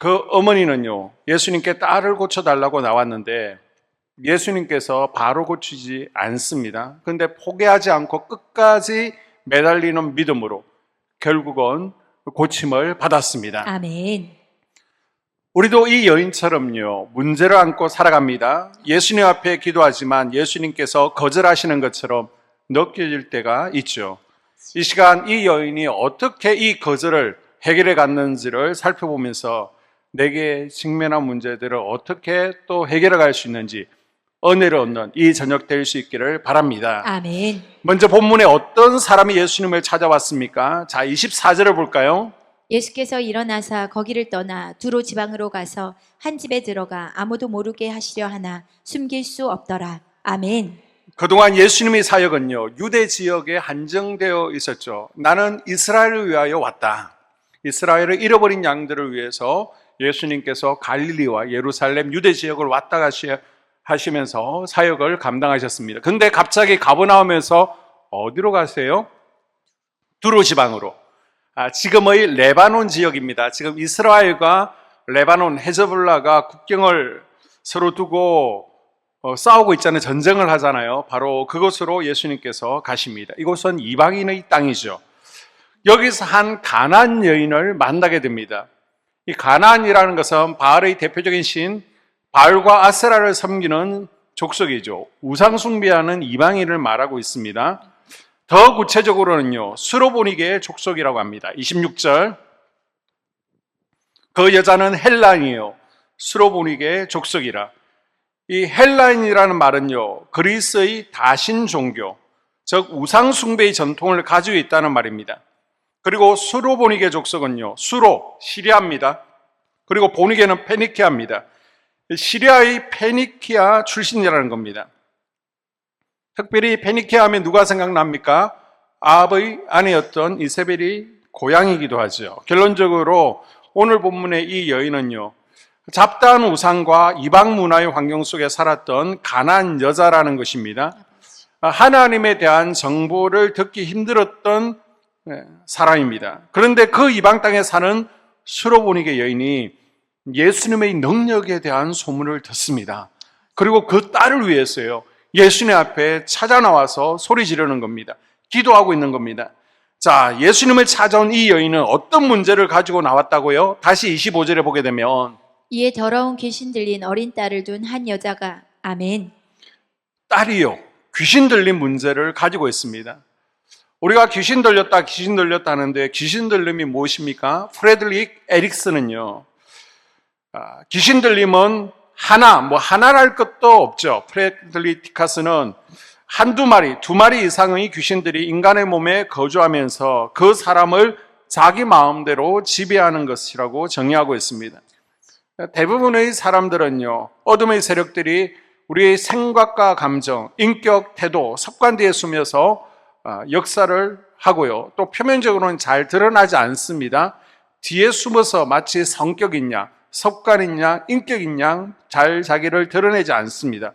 그 어머니는요, 예수님께 딸을 고쳐달라고 나왔는데 예수님께서 바로 고치지 않습니다. 그런데 포기하지 않고 끝까지 매달리는 믿음으로 결국은 고침을 받았습니다. 아멘. 우리도 이 여인처럼요, 문제를 안고 살아갑니다. 예수님 앞에 기도하지만 예수님께서 거절하시는 것처럼 느껴질 때가 있죠. 이 시간 이 여인이 어떻게 이 거절을 해결해 갔는지를 살펴보면서 내게 직면한 문제들을 어떻게 또 해결해 갈 수 있는지 은혜를 얻는 이 저녁 될 수 있기를 바랍니다. 아멘. 먼저 본문에 어떤 사람이 예수님을 찾아왔습니까? 자, 24절을 볼까요? 예수께서 일어나사 거기를 떠나 두로 지방으로 가서 한 집에 들어가 아무도 모르게 하시려 하나 숨길 수 없더라. 아멘. 그동안 예수님의 사역은요, 유대 지역에 한정되어 있었죠. 나는 이스라엘을 위하여 왔다. 이스라엘을 잃어버린 양들을 위해서 예수님께서 갈릴리와 예루살렘 유대 지역을 왔다 하시면서 사역을 감당하셨습니다. 근데 갑자기 가버나움에서 어디로 가세요? 두로 지방으로. 지금의 레바논 지역입니다. 지금 이스라엘과 레바논, 헤즈볼라가 국경을 서로 두고 싸우고 있잖아요. 전쟁을 하잖아요. 바로 그곳으로 예수님께서 가십니다. 이곳은 이방인의 땅이죠. 여기서 한 가나안 여인을 만나게 됩니다. 이 가나안이라는 것은 바알의 대표적인 신 바알과 아세라를 섬기는 족속이죠. 우상 숭배하는 이방인을 말하고 있습니다. 더 구체적으로는요, 수로보니게의 족속이라고 합니다. 26절. 그 여자는 헬라인이에요. 수로보니게의 족속이라. 이 헬라인이라는 말은요, 그리스의 다신 종교, 즉 우상 숭배의 전통을 가지고 있다는 말입니다. 그리고 수로보니게 족속은요, 수로, 시리아입니다. 그리고 보니게는 페니키아입니다. 시리아의 페니키아 출신이라는 겁니다. 특별히 페니키아 하면 누가 생각납니까? 아합의 아내였던 이세벨이 고향이기도 하죠. 결론적으로 오늘 본문의 이 여인은요, 잡다한 우상과 이방 문화의 환경 속에 살았던 가난한 여자라는 것입니다. 하나님에 대한 정보를 듣기 힘들었던 사람입니다. 그런데 그 이방 땅에 사는 수로보니게 여인이 예수님의 능력에 대한 소문을 듣습니다. 그리고 그 딸을 위해서요, 예수님 앞에 찾아 나와서 소리 지르는 겁니다. 기도하고 있는 겁니다. 자, 예수님을 찾아온 이 여인은 어떤 문제를 가지고 나왔다고요? 다시 25절에 보게 되면 이에 더러운 귀신 들린 어린 딸을 둔 한 여자가 아멘. 딸이요, 귀신 들린 문제를 가지고 있습니다. 우리가 귀신 들렸다 하는데 귀신 들림이 무엇입니까? 프레드릭 에릭슨은요, 귀신 들림은 하나랄 것도 없죠. 프레드리티카스는 한두 마리, 두 마리 이상의 귀신들이 인간의 몸에 거주하면서 그 사람을 자기 마음대로 지배하는 것이라고 정의하고 있습니다. 대부분의 사람들은요, 어둠의 세력들이 우리의 생각과 감정, 인격, 태도, 습관 뒤에 숨어서 역사를 하고요, 또 표면적으로는 잘 드러나지 않습니다. 뒤에 숨어서 마치 성격이냐, 습관이냐, 인격이냐 잘 자기를 드러내지 않습니다.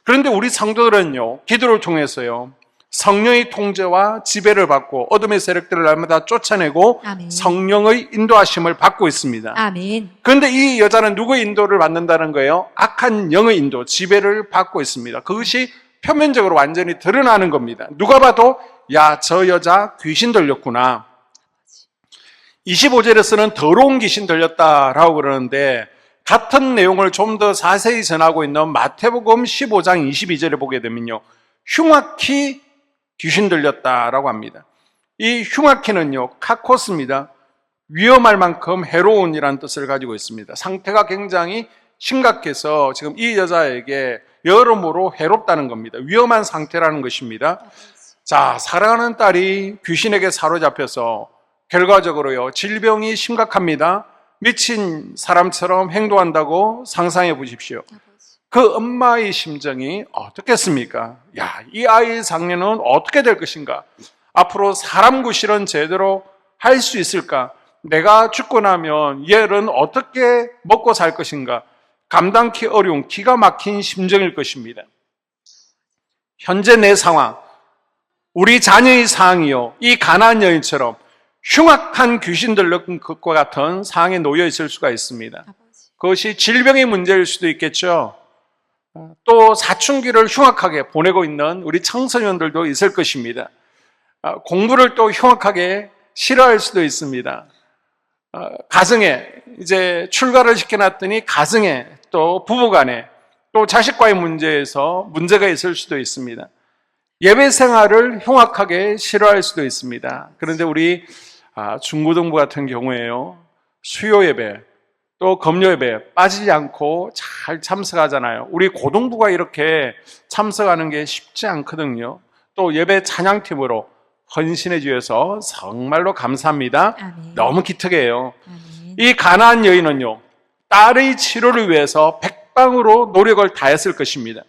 그런데 우리 성도들은요, 기도를 통해서요, 성령의 통제와 지배를 받고 어둠의 세력들을 날마다 쫓아내고 아멘. 성령의 인도하심을 받고 있습니다. 아멘. 그런데 이 여자는 누구의 인도를 받는다는 거예요? 악한 영의 인도, 지배를 받고 있습니다. 그것이 표면적으로 완전히 드러나는 겁니다. 누가 봐도 야, 저 여자 귀신 들렸구나. 25절에서는 더러운 귀신 들렸다라고 그러는데 같은 내용을 좀 더 자세히 전하고 있는 마태복음 15장 22절에 보게 되면요, 흉악히 귀신 들렸다라고 합니다. 이 흉악히는요, 카코스입니다. 위험할 만큼 해로운이라는 뜻을 가지고 있습니다. 상태가 굉장히 심각해서 지금 이 여자에게 여러모로 해롭다는 겁니다. 위험한 상태라는 것입니다. 자, 사랑하는 딸이 귀신에게 사로잡혀서 결과적으로요, 질병이 심각합니다. 미친 사람처럼 행동한다고 상상해 보십시오. 그 엄마의 심정이 어떻겠습니까? 야, 이 아이의 장래는 어떻게 될 것인가? 앞으로 사람 구실은 제대로 할 수 있을까? 내가 죽고 나면 얘는 어떻게 먹고 살 것인가? 감당기 어려운 기가 막힌 심정일 것입니다. 현재 내 상황, 우리 자녀의 상황이요, 이 가난한 여인처럼 흉악한 귀신들과 같은 상황에 놓여 있을 수가 있습니다. 아버지. 그것이 질병의 문제일 수도 있겠죠. 또 사춘기를 흉악하게 보내고 있는 우리 청소년들도 있을 것입니다. 공부를 또 흉악하게 싫어할 수도 있습니다. 가정에 이제 출가를 시켜놨더니 가정에 또 부부간에 또 자식과의 문제에서 문제가 있을 수도 있습니다. 예배 생활을 흉악하게 싫어할 수도 있습니다. 그런데 우리 중고등부 같은 경우에요, 수요 예배 또 금요 예배 빠지지 않고 잘 참석하잖아요. 우리 고등부가 이렇게 참석하는 게 쉽지 않거든요. 또 예배 찬양팀으로 헌신해 주셔서 정말로 감사합니다. 아멘. 너무 기특해요. 아멘. 이 가나안 여인은요, 딸의 치료를 위해서 백방으로 노력을 다했을 것입니다.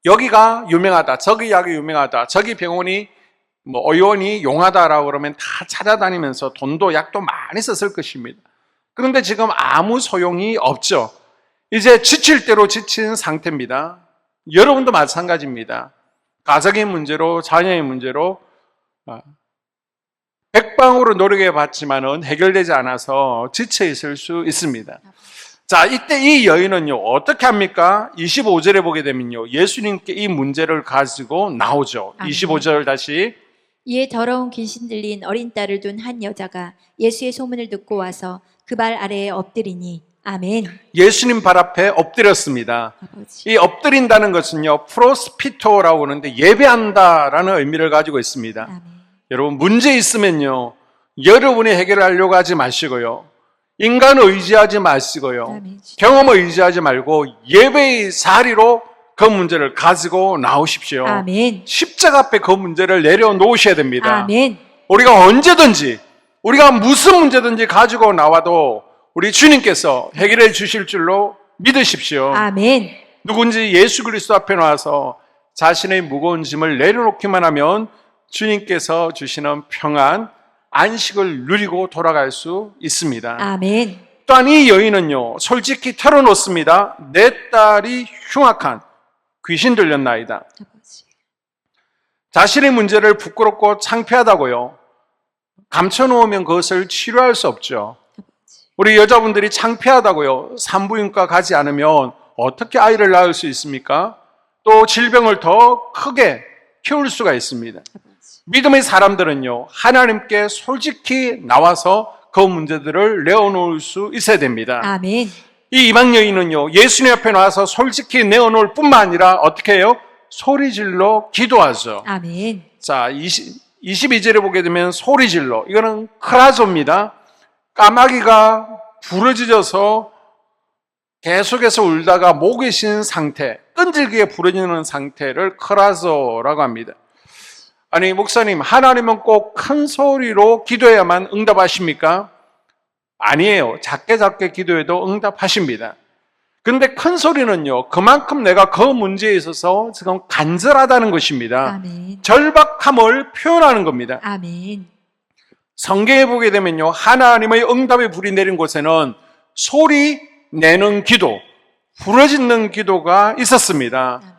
여기가 유명하다, 저기 약이 유명하다, 저기 병원이 의원이 용하다라고 그러면 다 찾아다니면서 돈도 약도 많이 썼을 것입니다. 그런데 지금 아무 소용이 없죠. 이제 지칠 대로 지친 상태입니다. 여러분도 마찬가지입니다. 가정의 문제로, 자녀의 문제로 백방으로 노력해 봤지만은 해결되지 않아서 지쳐 있을 수 있습니다. 자, 이때 이 여인은요, 어떻게 합니까? 25절에 보게 되면요, 예수님께 이 문제를 가지고 나오죠. 아멘. 25절 다시. 이에 더러운 귀신 들린 어린 딸을 둔 한 여자가 예수의 소문을 듣고 와서 그 발 아래에 엎드리니. 아멘. 예수님 발 앞에 엎드렸습니다. 아버지. 이 엎드린다는 것은요, 프로스피토라고 하는데 예배한다라는 의미를 가지고 있습니다. 아멘. 여러분, 문제 있으면요, 여러분이 해결하려고 하지 마시고요, 인간을 의지하지 마시고요, 아멘. 경험을 의지하지 말고 예배의 자리로 그 문제를 가지고 나오십시오. 아멘. 십자가 앞에 그 문제를 내려놓으셔야 됩니다. 아멘. 우리가 언제든지, 우리가 무슨 문제든지 가지고 나와도 우리 주님께서 해결해 주실 줄로 믿으십시오. 아멘. 누군지 예수 그리스도 앞에 나와서 자신의 무거운 짐을 내려놓기만 하면 주님께서 주시는 평안, 안식을 누리고 돌아갈 수 있습니다. 아멘. 또한 이 여인은요, 솔직히 털어놓습니다. 내 딸이 흉악한 귀신 들렸나이다. 아버지. 자신의 문제를 부끄럽고 창피하다고요, 감춰놓으면 그것을 치료할 수 없죠. 우리 여자분들이 창피하다고요, 산부인과 가지 않으면 어떻게 아이를 낳을 수 있습니까? 또 질병을 더 크게 키울 수가 있습니다. 믿음의 사람들은요, 하나님께 솔직히 나와서 그 문제들을 내어놓을 수 있어야 됩니다. 아멘. 이 이방 여인은요, 예수님 앞에 나와서 솔직히 내어놓을 뿐만 아니라 어떻게 해요? 소리질러 기도하죠. 아멘. 자, 22절에 보게 되면 소리질러, 이거는 크라조입니다. 까마귀가 부러지져서 계속해서 울다가 목이 쉰 상태, 끈질기게 부러지는 상태를 크라조라고 합니다. 아니, 목사님, 하나님은 꼭 큰 소리로 기도해야만 응답하십니까? 아니에요. 작게 기도해도 응답하십니다. 근데 큰 소리는요, 그만큼 내가 그 문제에 있어서 지금 간절하다는 것입니다. 아멘. 절박함을 표현하는 겁니다. 아멘. 성경에 보게 되면요, 하나님의 응답의 불이 내린 곳에는 소리 내는 기도, 부르짖는 기도가 있었습니다. 아멘.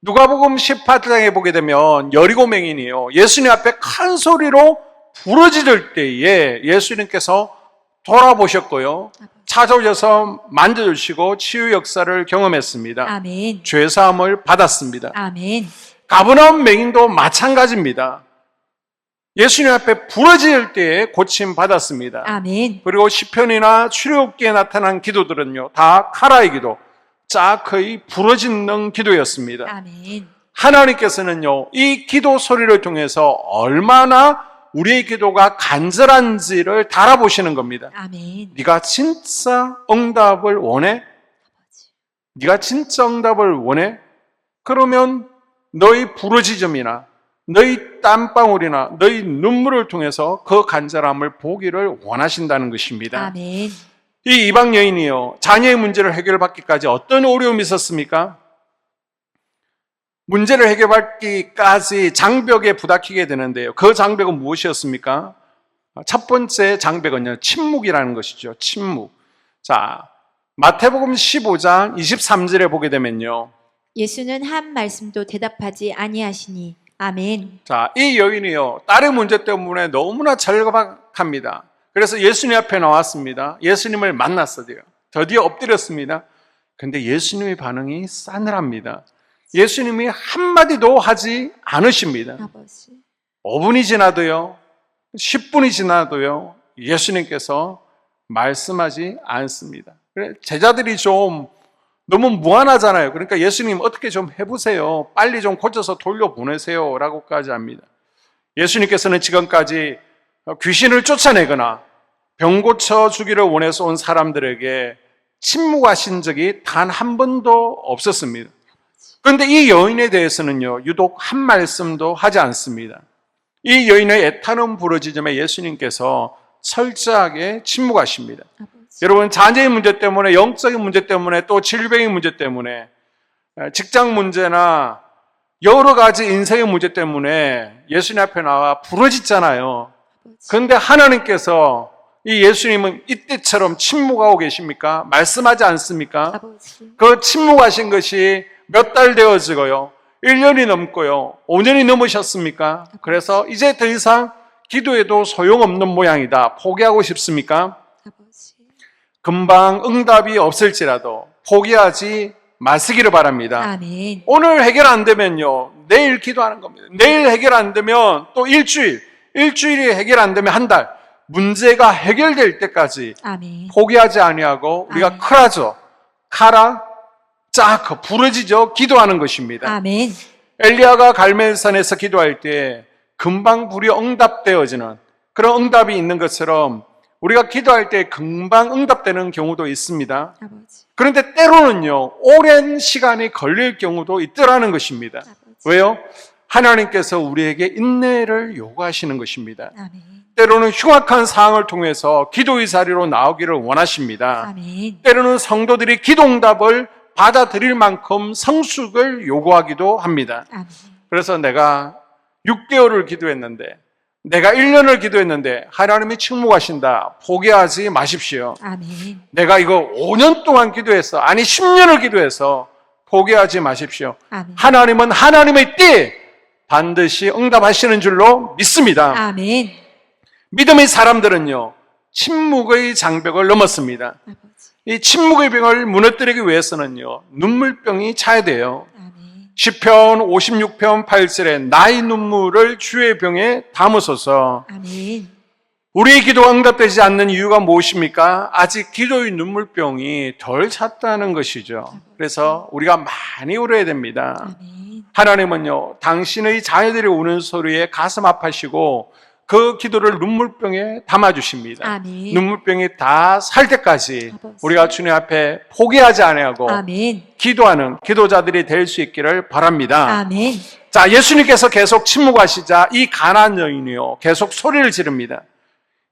누가복음 18장에 보게 되면 여리고 맹인이요, 예수님 앞에 큰 소리로 부르짖을 때에 예수님께서 돌아보셨고요, 찾아오셔서 만져주시고 치유 역사를 경험했습니다. 아멘. 죄사함을 받았습니다. 아멘. 가버나움 맹인도 마찬가지입니다. 예수님 앞에 부르짖을 때에 고침 받았습니다. 아멘. 그리고 시편이나 출애굽기에 나타난 기도들은요, 다 카라의 기도, 짜크의 부르짖는 기도였습니다. 아멘. 하나님께서는요, 이 기도 소리를 통해서 얼마나 우리의 기도가 간절한지를 달아보시는 겁니다. 아멘. 네가 진짜 응답을 원해? 네가 진짜 응답을 원해? 그러면 너의 부르짖음이나 너희 땀방울이나 너희 눈물을 통해서 그 간절함을 보기를 원하신다는 것입니다. 아멘. 이 이방 여인이요, 자녀의 문제를 해결받기까지 어떤 어려움이 있었습니까? 문제를 해결받기까지 장벽에 부닥치게 되는데요, 그 장벽은 무엇이었습니까? 첫 번째 장벽은요, 침묵이라는 것이죠. 침묵. 자, 마태복음 15장 23절에 보게 되면요, 예수는 한 말씀도 대답하지 아니하시니 아멘. 자, 이 여인이요, 딸의 문제 때문에 너무나 절박합니다. 그래서 예수님 앞에 나왔습니다. 예수님을 만났어요. 드디어 엎드렸습니다. 근데 예수님의 반응이 싸늘합니다. 예수님이 한마디도 하지 않으십니다. 아버지. 5분이 지나도요, 10분이 지나도요, 예수님께서 말씀하지 않습니다. 그래, 제자들이 좀 너무 무안하잖아요. 그러니까 예수님 어떻게 좀 해보세요. 빨리 좀 고쳐서 돌려보내세요. 라고까지 합니다. 예수님께서는 지금까지 귀신을 쫓아내거나 병 고쳐주기를 원해서 온 사람들에게 침묵하신 적이 단 한 번도 없었습니다. 그런데 이 여인에 대해서는요, 유독 한 말씀도 하지 않습니다. 이 여인의 애타는 부르짖음에 예수님께서 철저하게 침묵하십니다. 아버지. 여러분, 자녀의 문제 때문에, 영적인 문제 때문에, 또 질병의 문제 때문에, 직장 문제나 여러 가지 인생의 문제 때문에 예수님 앞에 나와 부르짖잖아요. 그런데 하나님께서 이 예수님은 이때처럼 침묵하고 계십니까? 말씀하지 않습니까? 아버지. 그 침묵하신 것이 몇 달 되어지고요, 1년이 넘고요, 5년이 넘으셨습니까? 그래서 이제 더 이상 기도해도 소용없는 모양이다. 포기하고 싶습니까? 아버지. 금방 응답이 없을지라도 포기하지 마시기를 바랍니다. 아멘. 오늘 해결 안 되면요, 내일 기도하는 겁니다. 내일 해결 안 되면 또 일주일이 해결 안 되면 한 달, 문제가 해결될 때까지 아멘. 포기하지 아니하고 우리가 아멘. 크라죠. 카라, 짝, 부르짖어 기도하는 것입니다. 아멘. 엘리야가 갈멜산에서 기도할 때 금방 불이 응답되어지는 그런 응답이 있는 것처럼 우리가 기도할 때 금방 응답되는 경우도 있습니다. 아버지. 그런데 때로는요, 오랜 시간이 걸릴 경우도 있더라는 것입니다. 아버지. 왜요? 하나님께서 우리에게 인내를 요구하시는 것입니다. 아멘. 때로는 흉악한 상황을 통해서 기도의 자리로 나오기를 원하십니다. 아멘. 때로는 성도들이 기도응답을 받아들일 만큼 성숙을 요구하기도 합니다. 아멘. 그래서 내가 6개월을 기도했는데, 내가 1년을 기도했는데 하나님이 침묵하신다. 포기하지 마십시오. 아멘. 내가 이거 5년 동안 기도했어. 아니 10년을 기도해서 포기하지 마십시오. 아멘. 하나님은 하나님의 때 반드시 응답하시는 줄로 믿습니다. 아멘. 믿음의 사람들은요, 침묵의 장벽을 넘었습니다. 아버지. 이 침묵의 병을 무너뜨리기 위해서는요, 눈물병이 차야 돼요. 아멘. 시편 56편 8절에 나의 눈물을 주의 병에 담으소서. 아멘. 우리의 기도가 응답되지 않는 이유가 무엇입니까? 아직 기도의 눈물병이 덜 찼다는 것이죠. 그래서 우리가 많이 울어야 됩니다. 아멘. 하나님은요, 당신의 자녀들이 우는 소리에 가슴 아파하시고 그 기도를 눈물병에 담아주십니다. 아멘. 눈물병이 다 살 때까지 아버지. 우리가 주님 앞에 포기하지 아니하고 아멘. 기도하는 기도자들이 될 수 있기를 바랍니다. 아멘. 자, 예수님께서 계속 침묵하시자 이 가난한 여인이요, 계속 소리를 지릅니다.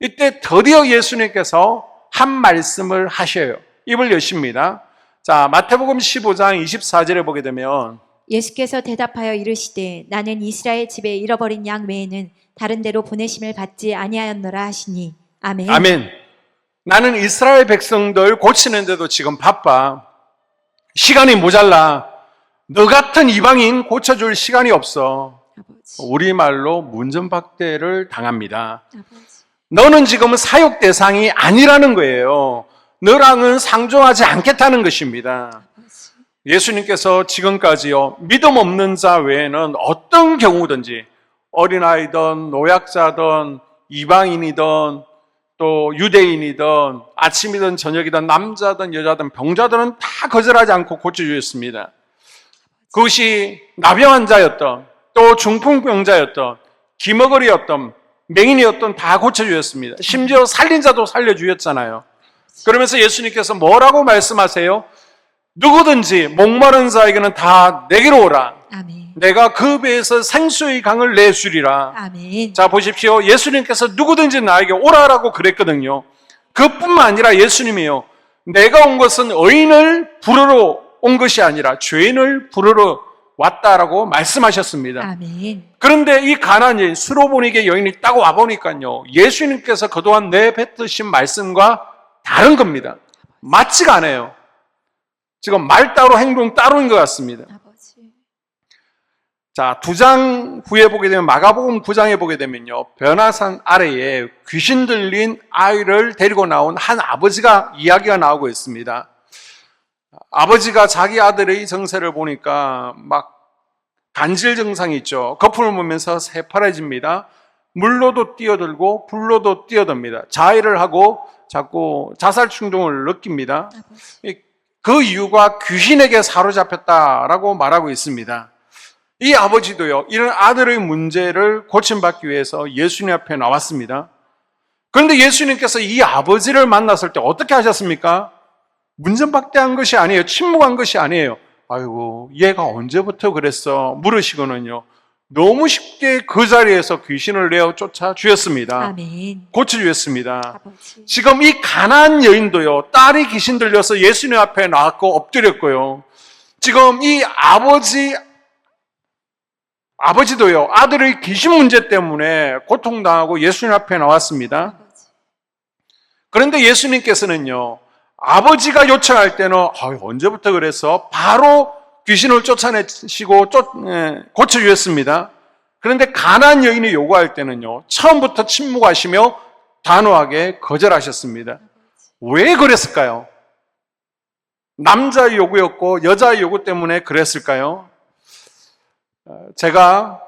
이때 드디어 예수님께서 한 말씀을 하셔요. 입을 여십니다. 자, 마태복음 15장 24절에 보게 되면 예수께서 대답하여 이르시되 나는 이스라엘 집에 잃어버린 양 외에는 다른 데로 보내심을 받지 아니하였노라 하시니. 아멘. 아멘. 나는 이스라엘 백성들 고치는데도 지금 바빠. 시간이 모자라. 너 같은 이방인 고쳐줄 시간이 없어. 아버지. 우리말로 문전박대를 당합니다. 아버지. 너는 지금 사육 대상이 아니라는 거예요. 너랑은 상종하지 않겠다는 것입니다. 아버지. 예수님께서 지금까지요, 믿음 없는 자 외에는 어떤 경우든지 어린아이든 노약자든 이방인이든 또 유대인이든 아침이든 저녁이든 남자든 여자든 병자들은 다 거절하지 않고 고쳐주셨습니다. 그것이 나병 환자였던 또 중풍병자였던 기머거리였던 맹인이었던 다 고쳐주셨습니다. 심지어 살린 자도 살려주셨잖아요. 그러면서 예수님께서 뭐라고 말씀하세요? 누구든지 목마른 자에게는 다 내게로 오라. 아멘. 내가 그 배에서 생수의 강을 내주리라. 아멘. 자, 보십시오. 예수님께서 누구든지 나에게 오라라고 그랬거든요. 그뿐만 아니라 예수님이요, 내가 온 것은 의인을 부르러 온 것이 아니라 죄인을 부르러 왔다라고 말씀하셨습니다. 아멘. 그런데 이 가난한 여인, 수로보니게 여인이 딱 와보니까요, 예수님께서 그동안 내뱉으신 말씀과 다른 겁니다. 맞지가 않아요. 지금 말 따로 행동 따로인 것 같습니다. 아버지. 자, 9장 후에 보게 되면 마가복음 9장에 보게 되면요. 변화산 아래에 귀신 들린 아이를 데리고 나온 한 아버지가 이야기가 나오고 있습니다. 아버지가 자기 아들의 정세를 보니까 막 간질 증상이 있죠. 거품을 보면서 새파래집니다. 물로도 뛰어들고 불로도 뛰어듭니다. 자해를 하고 자꾸 자살 충동을 느낍니다. 그 이유가 귀신에게 사로잡혔다라고 말하고 있습니다. 이 아버지도요, 이런 아들의 문제를 고침받기 위해서 예수님 앞에 나왔습니다. 그런데 예수님께서 이 아버지를 만났을 때 어떻게 하셨습니까? 문전박대한 것이 아니에요. 침묵한 것이 아니에요. 아이고, 얘가 언제부터 그랬어? 물으시고는요, 너무 쉽게 그 자리에서 귀신을 내어 쫓아 주셨습니다. 아멘. 고쳐 주셨습니다. 아버지. 지금 이 가나안 여인도요, 딸이 귀신 들려서 예수님 앞에 나왔고 엎드렸고요. 지금 이 아버지도요, 아들의 귀신 문제 때문에 고통당하고 예수님 앞에 나왔습니다. 그런데 예수님께서는요, 아버지가 요청할 때는 언제부터 그랬어? 바로 귀신을 쫓아내시고 고쳐주셨습니다. 그런데 가나안 여인이 요구할 때는요, 처음부터 침묵하시며 단호하게 거절하셨습니다. 왜 그랬을까요? 남자의 요구였고 여자의 요구 때문에 그랬을까요? 제가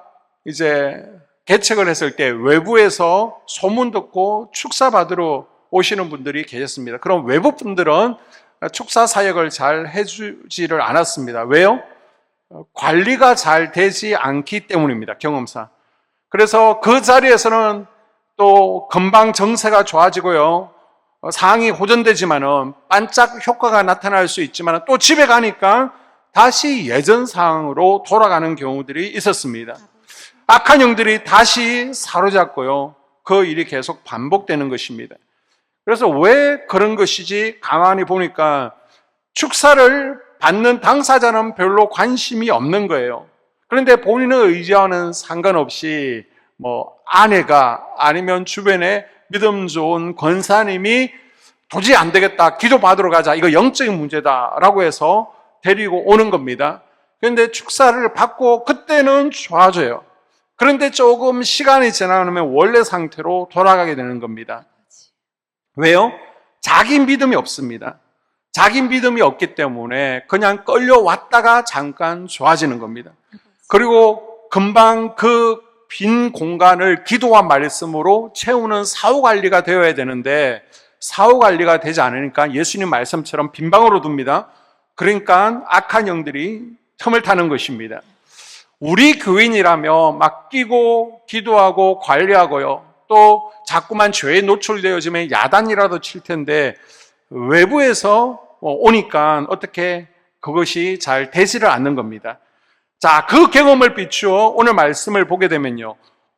이제 개척을 했을 때 외부에서 소문 듣고 축사 받으러 오시는 분들이 계셨습니다. 그럼 외부 분들은 축사 사역을 잘 해주지를 않았습니다. 왜요? 관리가 잘 되지 않기 때문입니다. 경험상. 그래서 그 자리에서는 또 금방 정세가 좋아지고요. 상황이 호전되지만은 반짝 효과가 나타날 수 있지만 또 집에 가니까 다시 예전 상황으로 돌아가는 경우들이 있었습니다. 악한 영들이 다시 사로잡고요. 그 일이 계속 반복되는 것입니다. 그래서 왜 그런 것이지 가만히 보니까 축사를 받는 당사자는 별로 관심이 없는 거예요. 그런데 본인의 의지와는 상관없이 아내가 아니면 주변에 믿음 좋은 권사님이 도저히 안 되겠다, 기도 받으러 가자, 이거 영적인 문제다라고 해서 데리고 오는 겁니다. 그런데 축사를 받고 그때는 좋아져요. 그런데 조금 시간이 지나면 원래 상태로 돌아가게 되는 겁니다. 왜요? 자기 믿음이 없습니다. 자기 믿음이 없기 때문에 그냥 끌려왔다가 잠깐 좋아지는 겁니다. 그리고 금방 그 빈 공간을 기도와 말씀으로 채우는 사후관리가 되어야 되는데 사후관리가 되지 않으니까 예수님 말씀처럼 빈방으로 둡니다. 그러니까 악한 영들이 틈을 타는 것입니다. 우리 교인이라며 막 끼고 기도하고 관리하고요. 또 자꾸만 죄에 노출되어지면 야단이라도 칠 텐데 외부에서 오니까 어떻게 그것이 잘 되지를 않는 겁니다. 자, 그 경험을 비추어 오늘 말씀을 보게 되면요.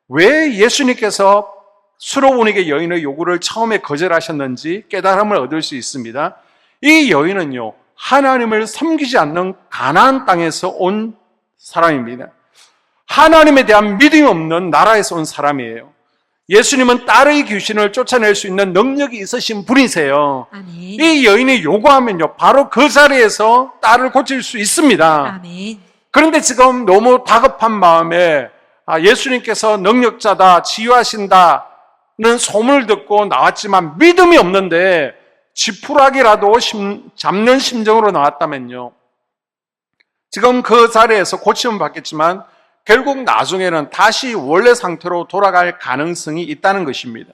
왜 예수님께서 수로보니게 여인의 요구를 처음에 거절하셨는지 깨달음을 얻을 수 있습니다. 이 여인은요, 하나님을 섬기지 않는 가나안 땅에서 온 사람입니다. 하나님에 대한 믿음이 없는 나라에서 온 사람이에요. 예수님은 딸의 귀신을 쫓아낼 수 있는 능력이 있으신 분이세요. 아멘. 이 여인이 요구하면요, 바로 그 자리에서 딸을 고칠 수 있습니다. 아멘. 그런데 지금 너무 다급한 마음에 예수님께서 능력자다, 치유하신다는 소문을 듣고 나왔지만 믿음이 없는데 지푸라기라도 잡는 심정으로 나왔다면요, 지금 그 자리에서 고침은 받겠지만 결국 나중에는 다시 원래 상태로 돌아갈 가능성이 있다는 것입니다.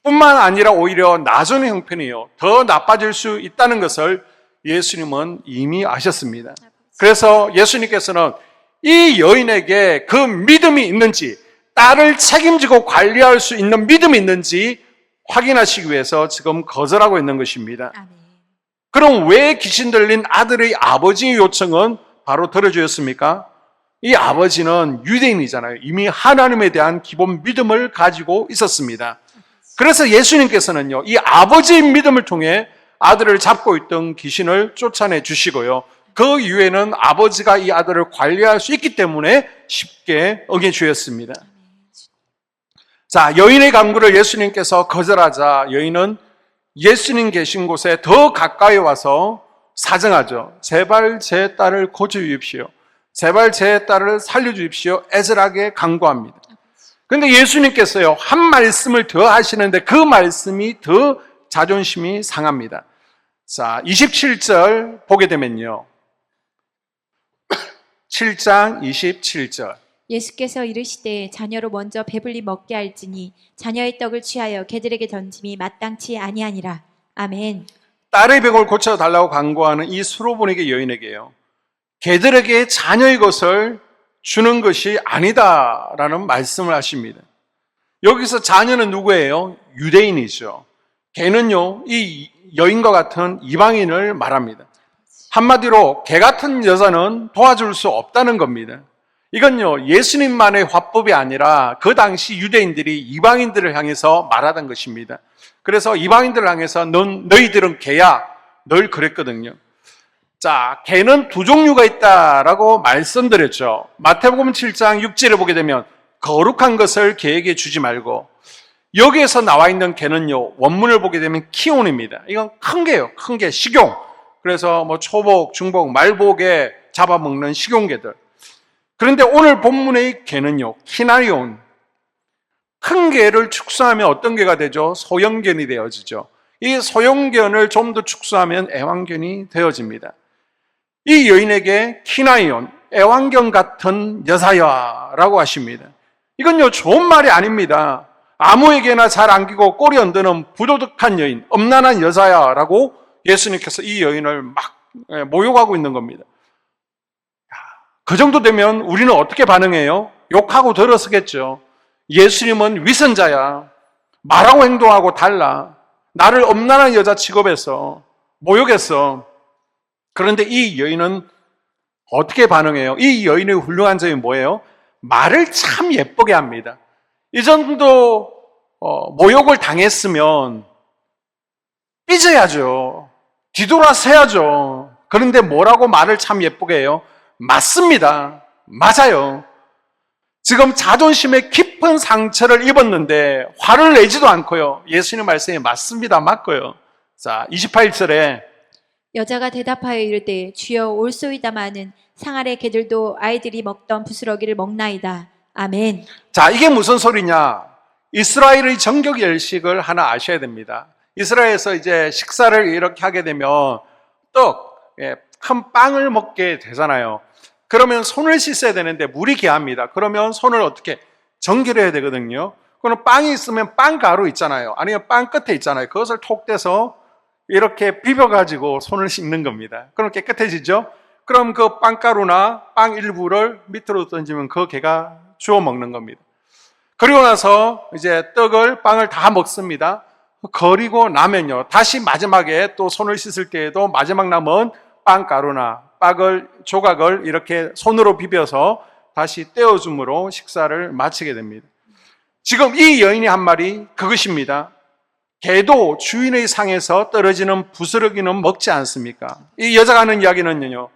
뿐만 아니라 오히려 나중의 형편이요, 더 나빠질 수 있다는 것을 예수님은 이미 아셨습니다. 그래서 예수님께서는 이 여인에게 그 믿음이 있는지, 딸을 책임지고 관리할 수 있는 믿음이 있는지 확인하시기 위해서 지금 거절하고 있는 것입니다. 아멘. 그럼 왜 귀신 들린 아들의 아버지의 요청은 바로 들어주었습니까? 이 아버지는 유대인이잖아요. 이미 하나님에 대한 기본 믿음을 가지고 있었습니다. 그래서 예수님께서는요, 이 아버지의 믿음을 통해 아들을 잡고 있던 귀신을 쫓아내 주시고요, 그 이후에는 아버지가 이 아들을 관리할 수 있기 때문에 쉽게 응해 주셨습니다. 자, 여인의 간구를 예수님께서 거절하자 여인은 예수님 계신 곳에 더 가까이 와서 사정하죠. 제발 제 딸을 고쳐 주십시오. 제발 제 딸을 살려주십시오. 애절하게 간구합니다. 그런데 예수님께서요, 한 말씀을 더 하시는데 그 말씀이 더 자존심이 상합니다. 자, 27절 보게 되면요. 7장 27절. 예수께서 이르시되 자녀로 먼저 배불리 먹게 할지니 자녀의 떡을 취하여 개들에게 던짐이 마땅치 아니하니라. 아멘. 딸의 병을 고쳐달라고 간구하는 이 수로보니게 여인에게요, 개들에게 자녀의 것을 주는 것이 아니다라는 말씀을 하십니다. 여기서 자녀는 누구예요? 유대인이죠. 개는요, 이 여인과 같은 이방인을 말합니다. 한마디로 개 같은 여자는 도와줄 수 없다는 겁니다. 이건요, 예수님만의 화법이 아니라 그 당시 유대인들이 이방인들을 향해서 말하던 것입니다. 그래서 이방인들을 향해서 너희들은 개야, 늘 그랬거든요. 자, 개는 두 종류가 있다라고 말씀드렸죠. 마태복음 7장 6절에 보게 되면 거룩한 것을 개에게 주지 말고, 여기에서 나와 있는 개는요, 원문을 보게 되면 키온입니다. 이건 큰 개예요. 큰 개, 식용. 그래서 뭐 초복, 중복, 말복에 잡아먹는 식용개들. 그런데 오늘 본문의 개는요, 키나리온. 큰 개를 축소하면 어떤 개가 되죠? 소형견이 되어지죠. 이 소형견을 좀 더 축소하면 애완견이 되어집니다. 이 여인에게 키나리온, 애완견 같은 여사야라고 하십니다. 이건요, 좋은 말이 아닙니다. 아무에게나 잘 안기고 꼬리 흔드는 부도덕한 여인, 엄난한 여자야라고 예수님께서 이 여인을 막 모욕하고 있는 겁니다. 그 정도 되면 우리는 어떻게 반응해요? 욕하고 들어서겠죠. 예수님은 위선자야. 말하고 행동하고 달라. 나를 엄난한 여자 취급해서 모욕했어. 그런데 이 여인은 어떻게 반응해요? 이 여인의 훌륭한 점이 뭐예요? 말을 참 예쁘게 합니다. 이 정도 모욕을 당했으면 삐져야죠. 뒤돌아서야죠. 그런데 뭐라고 말을 참 예쁘게 해요? 맞습니다. 맞아요. 지금 자존심에 깊은 상처를 입었는데 화를 내지도 않고요. 예수님 말씀이 맞습니다. 맞고요. 자, 28절에 여자가 대답하여 이르되 주여 올소이다마는 상 아래 개들도 아이들이 먹던 부스러기를 먹나이다. 아멘. 자, 이게 무슨 소리냐? 이스라엘의 정격 열식을 하나 아셔야 됩니다. 이스라엘에서 이제 식사를 이렇게 하게 되면 큰 빵을 먹게 되잖아요. 그러면 손을 씻어야 되는데 물이 귀합니다. 그러면 손을 어떻게 정결해야 되거든요. 그럼 빵이 있으면 빵가루 있잖아요. 아니면 빵 끝에 있잖아요. 그것을 톡 떼서 이렇게 비벼가지고 손을 씻는 겁니다. 그럼 깨끗해지죠? 그럼 그 빵가루나 빵 일부를 밑으로 던지면 그 개가 주워 먹는 겁니다. 그리고 나서 이제 빵을 다 먹습니다. 거리고 나면요, 다시 마지막에 또 손을 씻을 때에도 마지막 남은 빵가루나 조각을 이렇게 손으로 비벼서 다시 떼어줌으로 식사를 마치게 됩니다. 지금 이 여인이 한 말이 그것입니다. 개도 주인의 상에서 떨어지는 부스러기는 먹지 않습니까? 이 여자가 하는 이야기는요,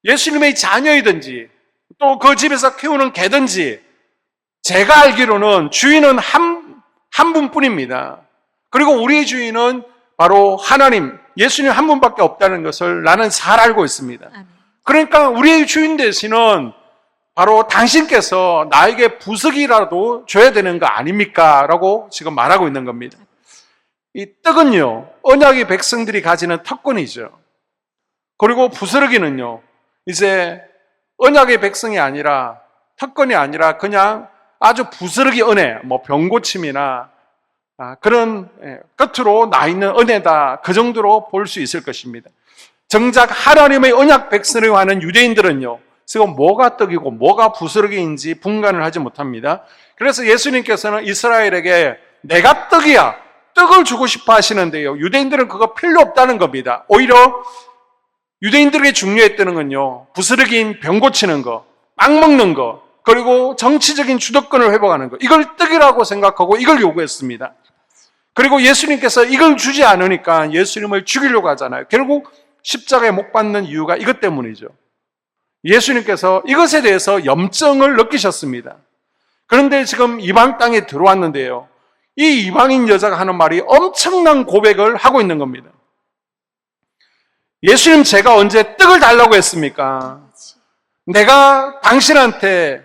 예수님의 자녀이든지 또 그 집에서 키우는 개든지 제가 알기로는 주인은 한 분뿐입니다. 그리고 우리의 주인은 바로 하나님, 예수님 한 분밖에 없다는 것을 나는 잘 알고 있습니다. 그러니까 우리의 주인 되시는 바로 당신께서 나에게 부석이라도 줘야 되는 거 아닙니까? 라고 지금 말하고 있는 겁니다. 이 떡은요, 언약의 백성들이 가지는 특권이죠. 그리고 부스러기는요, 이제 언약의 백성이 아니라, 특권이 아니라 그냥 아주 부스러기 은혜, 병고침이나 그런 끝으로 나 있는 은혜다, 그 정도로 볼 수 있을 것입니다. 정작 하나님의 언약 백성이라고 하는 유대인들은요, 지금 뭐가 떡이고 뭐가 부스러기인지 분간을 하지 못합니다. 그래서 예수님께서는 이스라엘에게 내가 떡이야, 떡을 주고 싶어 하시는데요, 유대인들은 그거 필요 없다는 겁니다. 오히려 유대인들에게 중요했다는 건요, 부스러기인 병 고치는 거, 빵 먹는 거, 그리고 정치적인 주도권을 회복하는 거, 이걸 떡이라고 생각하고 이걸 요구했습니다. 그리고 예수님께서 이걸 주지 않으니까 예수님을 죽이려고 하잖아요. 결국 십자가에 못 박는 이유가 이것 때문이죠. 예수님께서 이것에 대해서 염증을 느끼셨습니다. 그런데 지금 이방 땅에 들어왔는데요, 이 이방인 여자가 하는 말이 엄청난 고백을 하고 있는 겁니다. 예수님, 제가 언제 떡을 달라고 했습니까? 내가 당신한테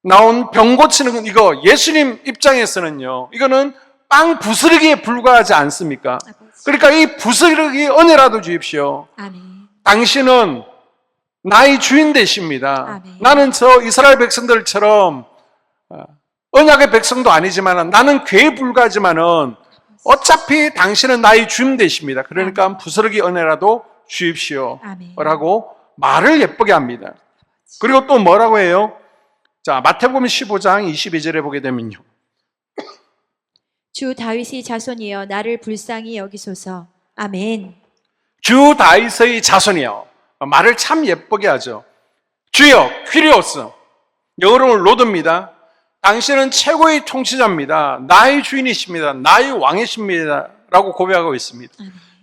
나온 병 고치는 건 이거 예수님 입장에서는요, 이거는 빵 부스러기에 불과하지 않습니까? 그러니까 이 부스러기 은혜라도 주십시오. 아멘. 당신은 나의 주인 되십니다. 아멘. 나는 저 이스라엘 백성들처럼 언약의 백성도 아니지만 나는 괴에 불과하지만은 어차피 당신은 나의 주인 되십니다. 그러니까 부스러기 은혜라도 주십시오. 아멘. 라고 말을 예쁘게 합니다. 그리고 또 뭐라고 해요? 자, 마태복음 15장 22절에 보게 되면요. 주 다윗의 자손이여 나를 불쌍히 여기소서. 아멘. 주 다윗의 자손이여. 말을 참 예쁘게 하죠. 주여, 퀴리오스. 영어로는 로드입니다. 당신은 최고의 통치자입니다. 나의 주인이십니다. 나의 왕이십니다. 라고 고백하고 있습니다.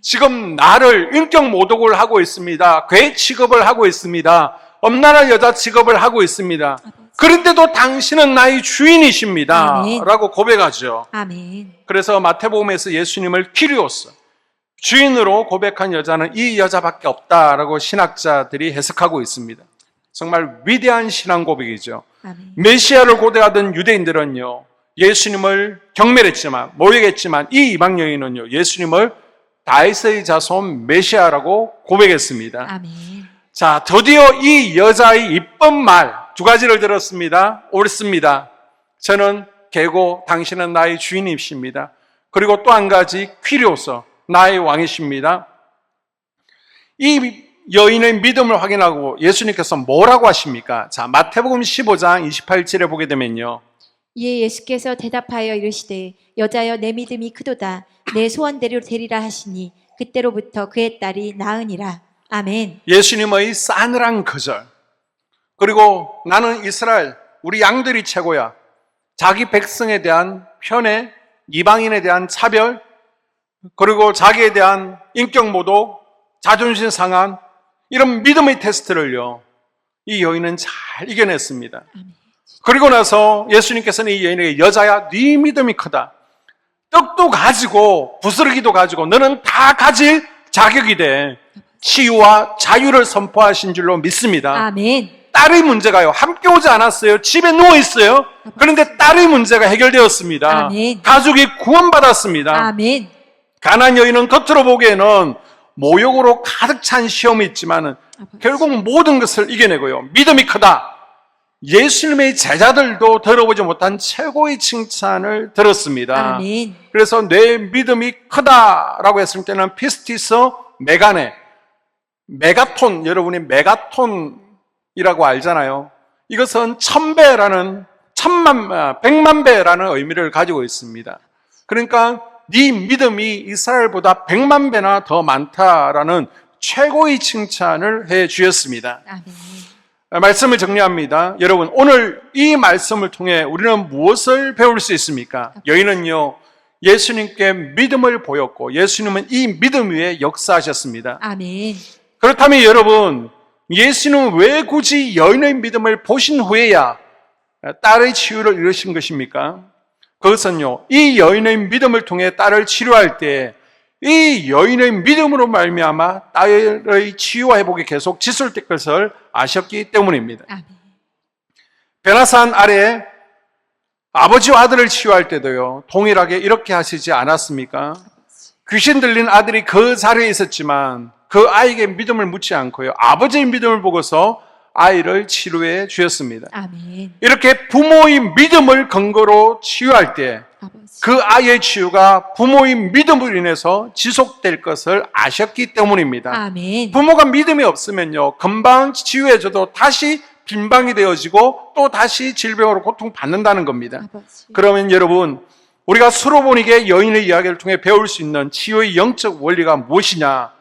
지금 나를 인격 모독을 하고 있습니다. 괴 취급을 하고 있습니다. 엄난한 여자 취급을 하고 있습니다. 그런데도 당신은 나의 주인이십니다. 아멘. 라고 고백하죠. 아멘. 그래서 마태복음에서 예수님을 키리오스, 주인으로 고백한 여자는 이 여자밖에 없다라고 신학자들이 해석하고 있습니다. 정말 위대한 신앙 고백이죠. 아멘. 메시아를 고대하던 유대인들은요, 예수님을 경멸했지만, 모욕했지만 이 이방 여인은요, 예수님을 다윗의 자손 메시아라고 고백했습니다. 아멘. 자, 드디어 이 여자의 이쁜 말 두 가지를 들었습니다. 옳습니다. 저는 개고 당신은 나의 주인이십니다. 그리고 또 한 가지 퀴리오스, 나의 왕이십니다. 이 여인의 믿음을 확인하고 예수님께서 뭐라고 하십니까? 자, 마태복음 15장 28절에 보게 되면요. 이에 예수께서 대답하여 이르시되 여자여 내 믿음이 크도다. 내 소원대로 되리라 하시니 그때로부터 그의 딸이 나으니라. 아멘. 예수님의 싸늘한 거절, 그리고 나는 이스라엘 우리 양들이 최고야, 자기 백성에 대한 편애, 이방인에 대한 차별, 그리고 자기에 대한 인격 모독, 자존심 상한 이런 믿음의 테스트를요, 이 여인은 잘 이겨냈습니다. 그리고 나서 예수님께서는 이 여인에게 여자야 네 믿음이 크다. 떡도 가지고 부스러기도 가지고 너는 다 가질 자격이 돼. 치유와 자유를 선포하신 줄로 믿습니다. 아멘. 딸의 문제가요, 함께 오지 않았어요. 집에 누워있어요. 그런데 딸의 문제가 해결되었습니다. 아멘. 가족이 구원받았습니다. 아멘. 가난 여인은 겉으로 보기에는 모욕으로 가득 찬 시험이 있지만 결국 모든 것을 이겨내고요, 믿음이 크다. 예수님의 제자들도 들어보지 못한 최고의 칭찬을 들었습니다. 아멘. 그래서 내 믿음이 크다라고 했을 때는 피스티스 메가네, 메가톤, 여러분이 메가톤이라고 알잖아요. 이것은 1000배라는 100만 배라는 의미를 가지고 있습니다. 그러니까 네 믿음이 이스라엘보다 100만 배나 더 많다라는 최고의 칭찬을 해 주셨습니다. 아멘. 말씀을 정리합니다. 여러분, 오늘 이 말씀을 통해 우리는 무엇을 배울 수 있습니까? 여인은요, 예수님께 믿음을 보였고 예수님은 이 믿음 위에 역사하셨습니다. 아멘. 그렇다면 여러분, 예수님은 왜 굳이 여인의 믿음을 보신 후에야 딸의 치유를 이루신 것입니까? 그것은요, 이 여인의 믿음을 통해 딸을 치료할 때 이 여인의 믿음으로 말미암아 딸의 치유와 회복이 계속 지속될 것을 아셨기 때문입니다. 아멘. 베나산 아래 아버지와 아들을 치유할 때도요, 동일하게 이렇게 하시지 않았습니까? 귀신 들린 아들이 그 자리에 있었지만 그 아이에게 믿음을 묻지 않고요, 아버지의 믿음을 보고서 아이를 치료해 주셨습니다. 아멘. 이렇게 부모의 믿음을 근거로 치유할 때 그 아버지. 아이의 치유가 부모의 믿음으로 인해서 지속될 것을 아셨기 때문입니다. 아멘. 부모가 믿음이 없으면요, 금방 치유해줘도 다시 빈방이 되어지고 또 다시 질병으로 고통받는다는 겁니다. 아버지. 그러면 여러분, 우리가 수로보니게 여인의 이야기를 통해 배울 수 있는 치유의 영적 원리가 무엇이냐?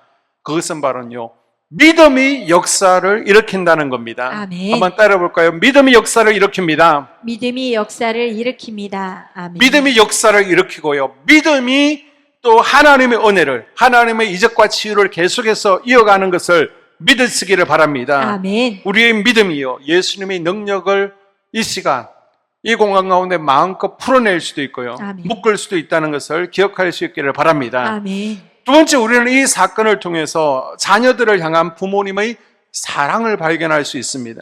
그것은 바로요, 믿음이 역사를 일으킨다는 겁니다. 아멘. 한번 따라볼까요? 믿음이 역사를 일으킵니다. 믿음이 역사를 일으킵니다. 아멘. 믿음이 역사를 일으키고요, 믿음이 또 하나님의 은혜를, 하나님의 이적과 치유를 계속해서 이어가는 것을 믿으시기를 바랍니다. 아멘. 우리의 믿음이요, 예수님의 능력을 이 시간, 이 공간 가운데 마음껏 풀어낼 수도 있고요, 아멘. 묶을 수도 있다는 것을 기억할 수 있기를 바랍니다. 아멘. 두 번째, 우리는 이 사건을 통해서 자녀들을 향한 부모님의 사랑을 발견할 수 있습니다.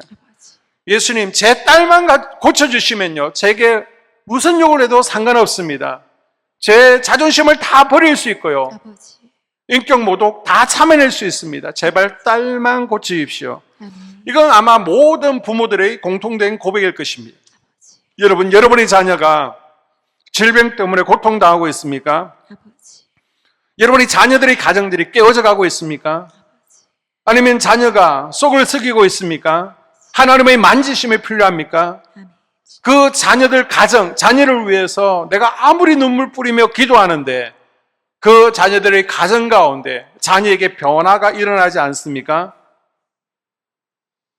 예수님, 제 딸만 고쳐주시면요, 제게 무슨 욕을 해도 상관없습니다. 제 자존심을 다 버릴 수 있고요, 아버지. 인격 모독 다 참아낼 수 있습니다. 제발 딸만 고쳐주십시오. 아멘. 이건 아마 모든 부모들의 공통된 고백일 것입니다. 아버지. 여러분, 여러분의 자녀가 질병 때문에 고통당하고 있습니까? 아버지. 여러분의 자녀들의 가정들이 깨어져 가고 있습니까? 아니면 자녀가 속을 썩이고 있습니까? 하나님의 만지심이 필요합니까? 아멘. 그 자녀들 가정, 자녀를 위해서 내가 아무리 눈물 뿌리며 기도하는데 그 자녀들의 가정 가운데 자녀에게 변화가 일어나지 않습니까?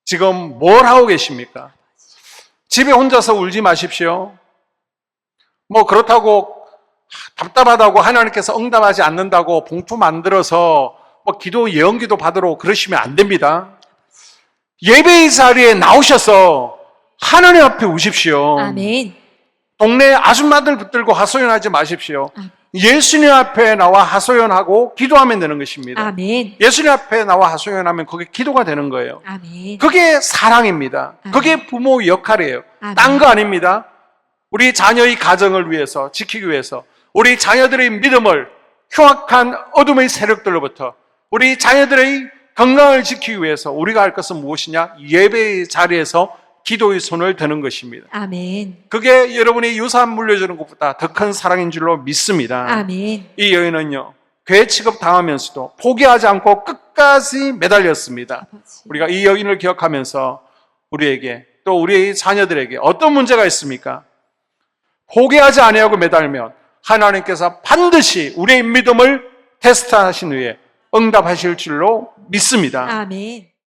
지금 뭘 하고 계십니까? 집에 혼자서 울지 마십시오. 뭐 그렇다고 답답하다고 하나님께서 응답하지 않는다고 봉투 만들어서 뭐 기도 예언기도 받으러 그러시면 안 됩니다. 예배의 자리에 나오셔서 하나님 앞에 우십시오. 아멘. 동네 아줌마들 붙들고 하소연하지 마십시오. 아멘. 예수님 앞에 나와 하소연하고 기도하면 되는 것입니다. 아멘. 예수님 앞에 나와 하소연하면 그게 기도가 되는 거예요. 아멘. 그게 사랑입니다. 그게 부모 역할이에요. 아멘. 딴 거 아닙니다. 우리 자녀의 가정을 위해서, 지키기 위해서, 우리 자녀들의 믿음을 흉악한 어둠의 세력들로부터, 우리 자녀들의 건강을 지키기 위해서 우리가 할 것은 무엇이냐? 예배의 자리에서 기도의 손을 드는 것입니다. 아멘. 그게 여러분이 유산 물려주는 것보다 더 큰 사랑인 줄로 믿습니다. 아멘. 이 여인은요, 괴 취급당하면서도 포기하지 않고 끝까지 매달렸습니다. 아버지. 우리가 이 여인을 기억하면서 우리에게 또 우리의 자녀들에게 어떤 문제가 있습니까? 포기하지 아니하고 매달면 하나님께서 반드시 우리의 믿음을 테스트하신 후에 응답하실 줄로 믿습니다. 아멘.